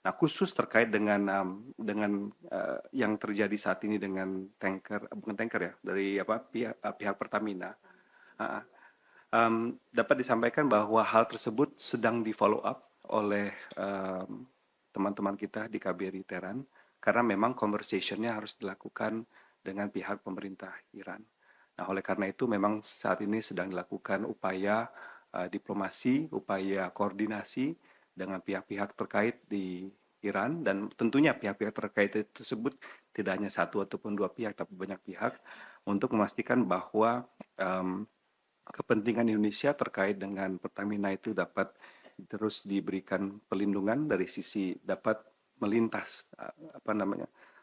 Nah, khusus terkait dengan yang terjadi saat ini dengan bukan tanker ya, dari pihak Pertamina, dapat disampaikan bahwa hal tersebut sedang di-follow up oleh teman-teman kita di KBRI Teheran, karena memang conversation-nya harus dilakukan dengan pihak pemerintah Iran. Nah, oleh karena itu memang saat ini sedang dilakukan upaya diplomasi, upaya koordinasi dengan pihak-pihak terkait di Iran, dan tentunya pihak-pihak terkait tersebut tidak hanya satu ataupun dua pihak, tapi banyak pihak, untuk memastikan bahwa kepentingan Indonesia terkait dengan Pertamina itu dapat terus diberikan perlindungan dari sisi dapat melintas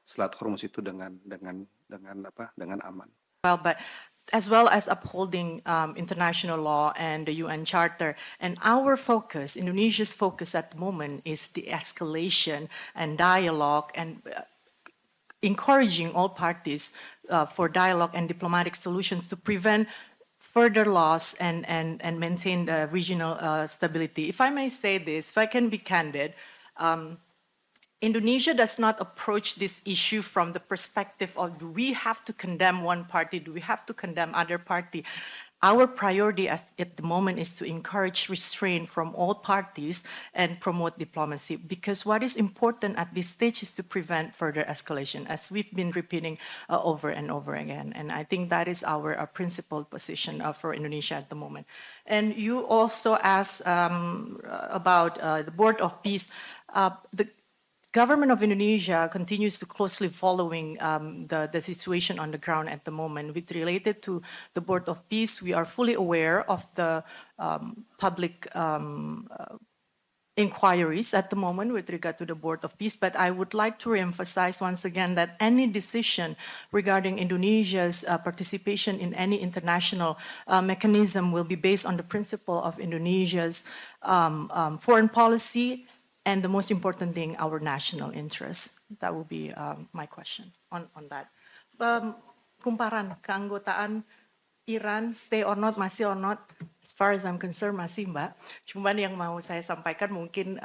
Selat Hormuz itu dengan aman. Well, but as well as upholding international law and the UN Charter. And our focus, Indonesia's focus at the moment, is the escalation and dialogue and encouraging all parties for dialogue and diplomatic solutions to prevent further loss and maintain the regional stability. If I may say this, if I can be candid, Indonesia does not approach this issue from the perspective of, do we have to condemn one party? Do we have to condemn other party? Our priority at the moment is to encourage restraint from all parties and promote diplomacy, because what is important at this stage is to prevent further escalation, as we've been repeating over and over again. And I think that is our principal position for Indonesia at the moment. And you also asked about the Board of Peace. The government of Indonesia continues to closely following the situation on the ground at the moment. With related to the Board of Peace, we are fully aware of the public inquiries at the moment with regard to the Board of Peace, but I would like to reemphasize once again that any decision regarding Indonesia's participation in any international mechanism will be based on the principle of Indonesia's foreign policy, and the most important thing, our national interest. That will be my question on that. Kumparan keanggotaan Iran, stay or not, masih or not, as far as I'm concerned masih, Mbak. Cuman yang mau saya sampaikan mungkin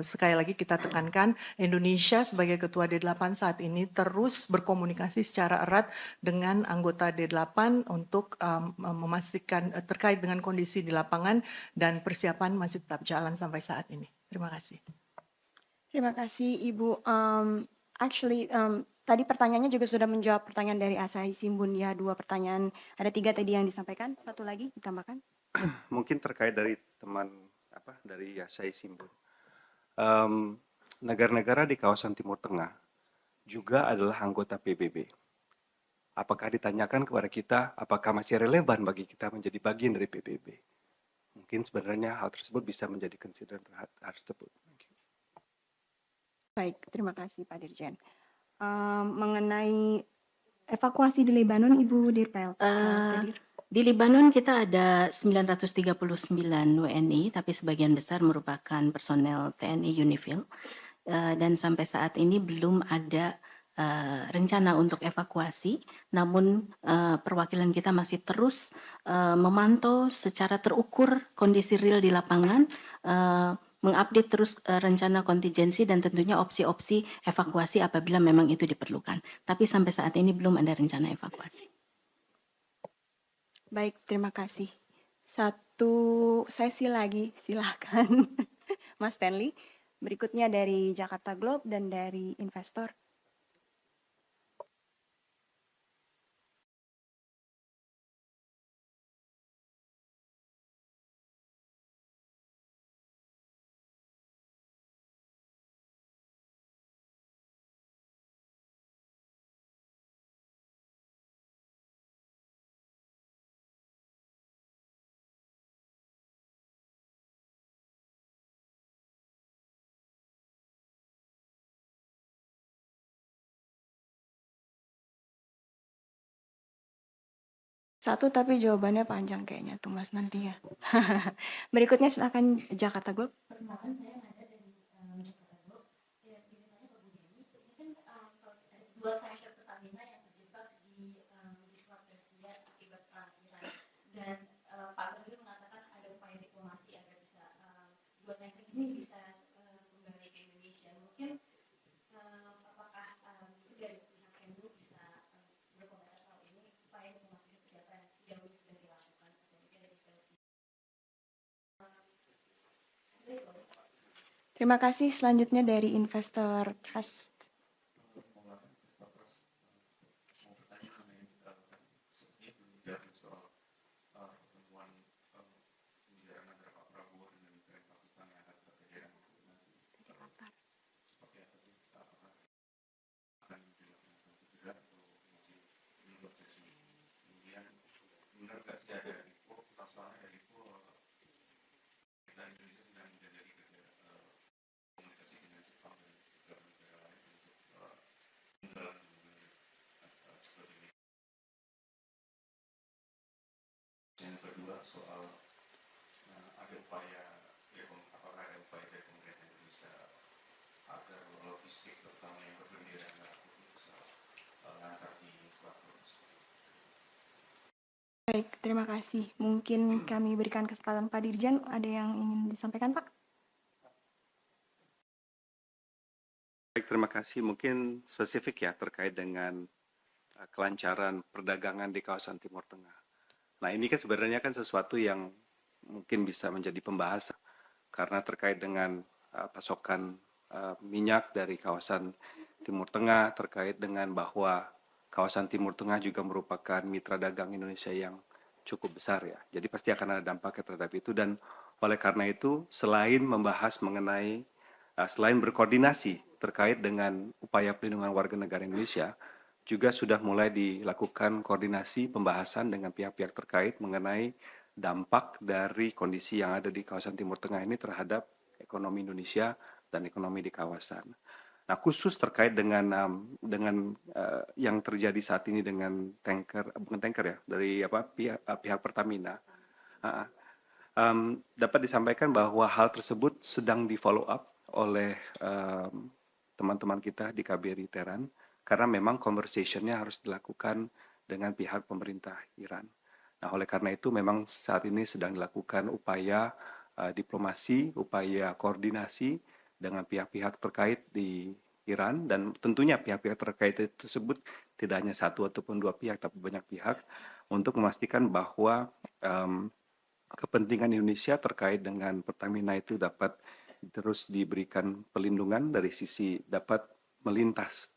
sekali lagi kita tekankan, Indonesia sebagai ketua D8 saat ini terus berkomunikasi secara erat dengan anggota D8 untuk memastikan terkait dengan kondisi di lapangan, dan persiapan masih tetap jalan sampai saat ini. Terima kasih. Terima kasih Ibu. Tadi pertanyaannya juga sudah menjawab pertanyaan dari Asahi Shimbun ya, 2 pertanyaan. Ada 3 tadi yang disampaikan, 1 lagi ditambahkan. Mungkin terkait dari teman dari Asahi Shimbun. Negara-negara di kawasan Timur Tengah juga adalah anggota PBB. Apakah ditanyakan kepada kita, apakah masih relevan bagi kita menjadi bagian dari PBB? Mungkin sebenarnya hal tersebut bisa menjadi considered hal tersebut. Baik, terima kasih Pak Dirjen. Mengenai evakuasi di Lebanon, Ibu Dirpel. Di Lebanon kita ada 939 WNI, tapi sebagian besar merupakan personel TNI UNIFIL. Dan sampai saat ini belum ada rencana untuk evakuasi, namun perwakilan kita masih terus memantau secara terukur kondisi real di lapangan, mengupdate terus rencana kontingensi dan tentunya opsi-opsi evakuasi apabila memang itu diperlukan. Tapi sampai saat ini belum ada rencana evakuasi. Baik, terima kasih. 1 sesi lagi, silakan Mas Stanley. Berikutnya dari Jakarta Globe dan dari investor. Satu tapi jawabannya panjang kayaknya tuh Mas nanti ya. Berikutnya silakan Jakarta Globe. Perkenalkan, saya Nada dari Jakarta Globe. Ya, ceritanya Pak Budi, ini kan dua tanker Pertamina yang terjebak di Selat Persia akibat perang Iran. Dan Pak Budi mengatakan ada upaya diplomasi agar bisa dua tanker ini bisa kembali ke Indonesia. Terima kasih. Selanjutnya dari Investor Trust. Yang kedua soal ada upaya apakah ada upaya dari pemerintah Indonesia agar logistik terutama yang berbendera merah putih bisa lancar di platform tersebut. Baik, terima kasih. Mungkin kami berikan kesempatan Pak Dirjen. Ada yang ingin disampaikan, Pak? Baik, terima kasih. Mungkin spesifik ya terkait dengan kelancaran perdagangan di kawasan Timur Tengah. Nah, ini kan sebenarnya kan sesuatu yang mungkin bisa menjadi pembahasan karena terkait dengan pasokan minyak dari kawasan Timur Tengah, terkait dengan bahwa kawasan Timur Tengah juga merupakan mitra dagang Indonesia yang cukup besar ya. Jadi pasti akan ada dampaknya terhadap itu dan oleh karena itu selain membahas mengenai selain berkoordinasi terkait dengan upaya pelindungan warga negara Indonesia, juga sudah mulai dilakukan koordinasi pembahasan dengan pihak-pihak terkait mengenai dampak dari kondisi yang ada di kawasan Timur Tengah ini terhadap ekonomi Indonesia dan ekonomi di kawasan. Nah, khusus terkait dengan yang terjadi saat ini dengan bukan tanker ya, dari pihak Pertamina, dapat disampaikan bahwa hal tersebut sedang di follow up oleh teman-teman kita di KBRI Teran. Karena memang conversation-nya harus dilakukan dengan pihak pemerintah Iran. Nah, oleh karena itu memang saat ini sedang dilakukan upaya diplomasi, upaya koordinasi dengan pihak-pihak terkait di Iran dan tentunya pihak-pihak terkait tersebut tidak hanya satu ataupun dua pihak tapi banyak pihak untuk memastikan bahwa kepentingan Indonesia terkait dengan Pertamina itu dapat terus diberikan perlindungan dari sisi dapat melintas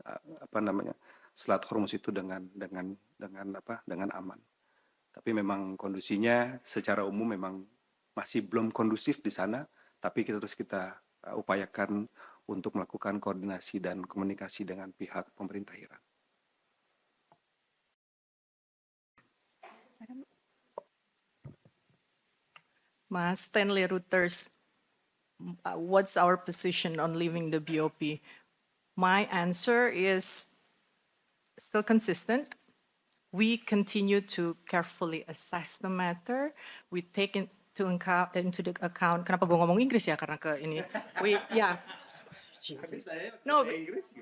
Selat Hormuz itu dengan aman. Tapi memang kondisinya secara umum memang masih belum kondusif di sana, tapi kita upayakan untuk melakukan koordinasi dan komunikasi dengan pihak pemerintah Iran. Mas Stanley Reuters, what's our position on leaving the BOP? My answer is still consistent. We continue to carefully assess the matter. We take into the account. Kenapa gue ngomong Inggris ya? Karena ke ini.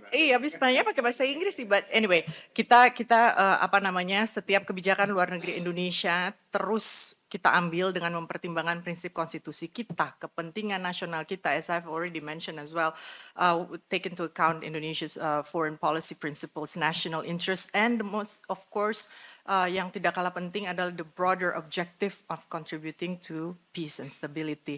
Iya, habis tanya pakai bahasa Inggris sih. But anyway, kita setiap kebijakan luar negeri Indonesia terus kita ambil dengan mempertimbangkan prinsip konstitusi kita, kepentingan nasional kita, as I've already mentioned as well, take into account Indonesia's foreign policy principles, national interests, and the most, of course, yang tidak kalah penting adalah the broader objective of contributing to peace and stability.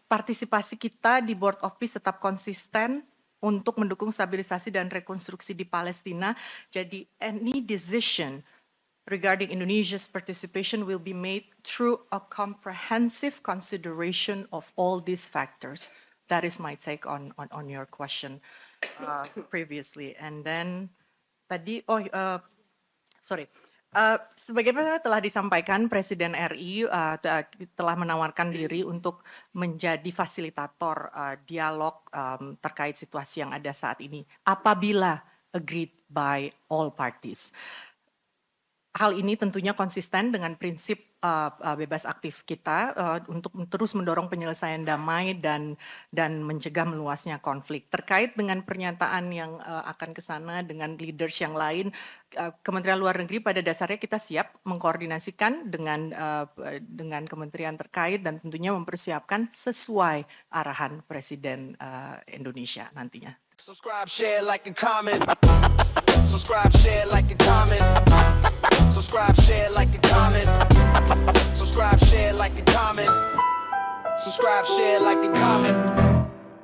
Partisipasi kita di Board of Peace tetap konsisten untuk mendukung stabilisasi dan rekonstruksi di Palestina. Jadi any decision regarding Indonesia's participation will be made through a comprehensive consideration of all these factors. That is my take on your question previously. And then tadi, sebagaimana telah disampaikan, Presiden RI telah menawarkan diri untuk menjadi fasilitator dialog terkait situasi yang ada saat ini, apabila agreed by all parties. Hal ini tentunya konsisten dengan prinsip bebas aktif kita untuk terus mendorong penyelesaian damai dan mencegah meluasnya konflik. Terkait dengan pernyataan yang akan ke sana dengan leaders yang lain, Kementerian Luar Negeri pada dasarnya kita siap mengkoordinasikan dengan kementerian terkait dan tentunya mempersiapkan sesuai arahan Presiden Indonesia nantinya. Subscribe, share, like, and comment. Subscribe, share, like, and comment. Subscribe, share, like, and comment. Subscribe, share, like, and comment. Subscribe, share, like, and comment.